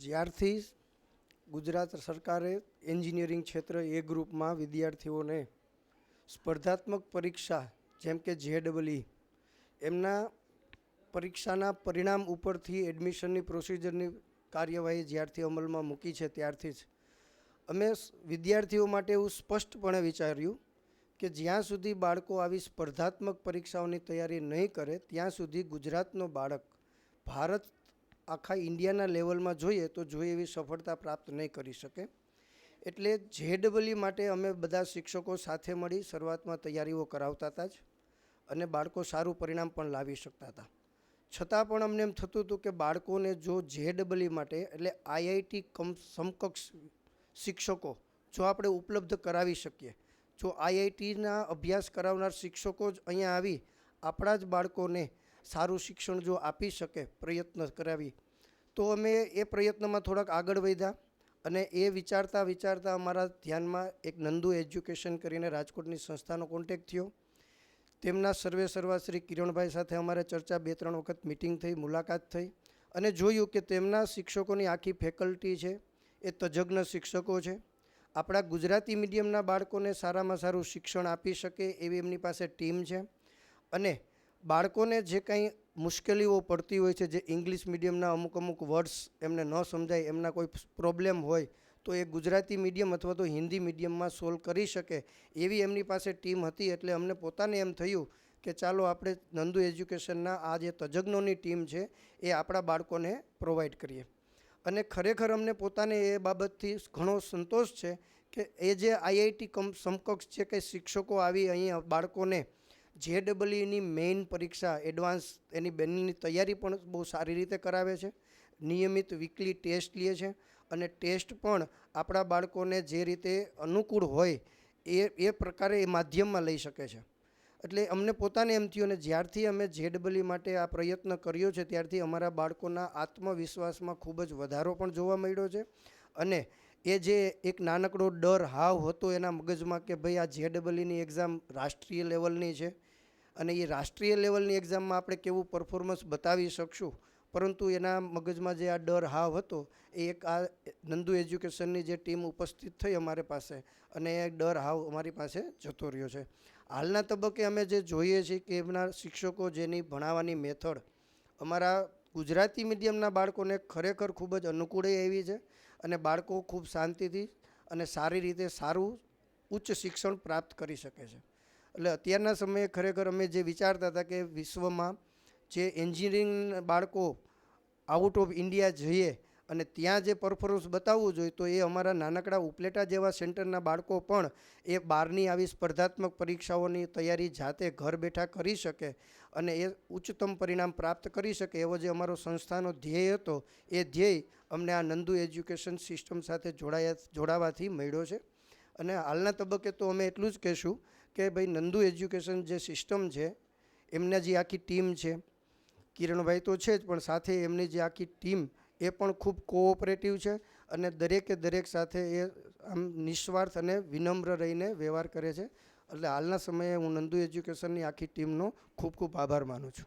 જ્યારથી ગુજરાત સરકારે એન્જિનિયરિંગ ક્ષેત્ર એ ગ્રુપમાં વિદ્યાર્થીઓને સ્પર્ધાત્મક પરીક્ષા જેમ કે JEE એમના પરીક્ષાના પરિણામ ઉપરથી એડમિશનની પ્રોસિજરની કાર્યવાહી જ્યારથી અમલમાં મૂકી છે ત્યારથી જ અમે વિદ્યાર્થીઓ માટે એવું સ્પષ્ટપણે વિચાર્યું કે જ્યાં સુધી બાળકો આવી સ્પર્ધાત્મક પરીક્ષાઓની તૈયારી નહીં કરે ત્યાં સુધી ગુજરાતનો બાળક ભારત આખા ઇન્ડિયાના લેવલમાં જોઈએ તો જોઈએ એવી સફળતા પ્રાપ્ત નહીં કરી શકે. એટલે JEE માટે અમે બધા શિક્ષકો સાથે મળી શરૂઆતમાં તૈયારીઓ કરાવતા હતા જ અને બાળકો સારું પરિણામ પણ લાવી શકતા હતા. છતાં પણ અમને એમ થતું હતું કે બાળકોને જો JEE માટે એટલે IIT સમકક્ષ શિક્ષકો જો આપણે ઉપલબ્ધ કરાવી શકીએ, જો IITના અભ્યાસ કરાવનાર શિક્ષકો જ અહીંયા આવી આપણા જ બાળકોને સારું શિક્ષણ જો આપી શકે પ્રયત્ન કરાવી તો અમે એ પ્રયત્નમાં થોડાક આગળ વધ્યા અને એ વિચારતા અમારા ધ્યાનમાં એક નંદુ એજ્યુકેશન કરીને રાજકોટની સંસ્થાનો કોન્ટેક્ટ થયો. તેમના સર્વા શ્રી કિરણભાઈ સાથે અમારે ચર્ચા 2-3 વખત મિટિંગ થઈ, મુલાકાત થઈ અને જોયું કે તેમના શિક્ષકોની આખી ફેકલ્ટી છે એ તજજ્ઞ શિક્ષકો છે. આપણા ગુજરાતી મીડિયમના બાળકોને સારામાં સારું શિક્ષણ આપી શકે એવી એમની પાસે ટીમ છે અને બાળકોને જે કંઈ મુશ્કેલીઓ પડતી હોય છે, જે ઇંગ્લિશ મીડિયમના અમુક વર્ડ્સ એમને ન સમજાય, એમના કોઈ પ્રોબ્લેમ હોય તો એ ગુજરાતી મીડિયમ અથવા તો હિન્દી મીડિયમમાં સોલ્વ કરી શકે એવી એમની પાસે ટીમ હતી. એટલે અમને પોતાને એમ થયું કે ચાલો આપણે નંદુ એજ્યુકેશનના આ જે તજજ્ઞોની ટીમ છે એ આપણા બાળકોને પ્રોવાઈડ કરીએ. અને ખરેખર અમને પોતાને એ બાબતથી ઘણો સંતોષ છે કે એ જે IIT સમકક્ષ છે કે શિક્ષકો આવી અહીંયા બાળકોને JEEની મેઇન પરીક્ષા એડવાન્સ એની બેનની તૈયારી પણ બહુ સારી રીતે કરાવે છે, નિયમિત વીકલી ટેસ્ટ લે છે અને ટેસ્ટ પણ આપણા બાળકોને જે રીતે અનુકૂળ હોય એ પ્રકારે એ માધ્યમમાં લઈ શકે છે. એટલે અમને પોતાને એમ થયું અને જ્યારથી અમે JEE માટે આ પ્રયત્ન કર્યો છે ત્યારથી અમારા બાળકોના આત્મવિશ્વાસમાં ખૂબ જ વધારો પણ જોવા મળ્યો છે. અને એ જે એક નાનકડો ડર હાવ હતો એના મગજમાં કે ભાઈ આ JEEની એક્ઝામ રાષ્ટ્રીય લેવલની છે અને એ રાષ્ટ્રીય લેવલની એક્ઝામમાં આપણે કેવું પરફોર્મન્સ બતાવી શકશું, પરંતુ એના મગજમાં જે આ ડર હાવ હતો એ એક આ નંદુ એજ્યુકેશનની જે ટીમ ઉપસ્થિત થઈ અમારી પાસે અને એ ડર હાવ અમારી પાસે જતો રહ્યો છે. હાલના તબક્કે અમે જે જોઈએ છીએ કે એમના શિક્ષકો જેની ભણાવવાની મેથડ અમારા ગુજરાતી મીડિયમના બાળકોને ખરેખર ખૂબ જ અનુકૂળ એવી છે અને બાળકો ખૂબ શાંતિથી અને સારી રીતે સારું ઉચ્ચ શિક્ષણ પ્રાપ્ત કરી શકે છે. એટલે અત્યારના સમયે ખરેખર અમે જે વિચારતા હતા કે વિશ્વમાં જે એન્જિનિયરિંગ બાળકો આઉટ ઓફ ઇન્ડિયા જઈએ અને ત્યાં જે પરફોર્મન્સ બતાવવું જોઈએ તો એ અમારા નાનકડા ઉપલેટા જેવા સેન્ટરના બાળકો પણ એ બહારની આવી સ્પર્ધાત્મક પરીક્ષાઓની તૈયારી જાતે ઘર બેઠા કરી શકે અને એ ઉચ્ચતમ પરિણામ પ્રાપ્ત કરી શકે એવો જે અમારો સંસ્થાનો ધ્યેય હતો એ ધ્યેય અમને આ નંદુ એજ્યુકેશન સિસ્ટમ સાથે જોડાવાથી મળ્યો છે. અને હાલના તબક્કે તો અમે એટલું જ કહેશું કે ભાઈ નંદુ એજ્યુકેશન જે સિસ્ટમ છે એમના જે આખી ટીમ છે, કિરણભાઈ તો છે જ પણ સાથે એમની જે આખી ટીમ એ પણ ખૂબ કોઓપરેટિવ છે અને દરેક સાથે એ આમ નિસ્વાર્થ અને વિનમ્ર રહીને વ્યવહાર કરે છે. એટલે હાલના સમયે હું નંદુ એજ્યુકેશનની આખી ટીમનો ખૂબ આભાર માનું છું.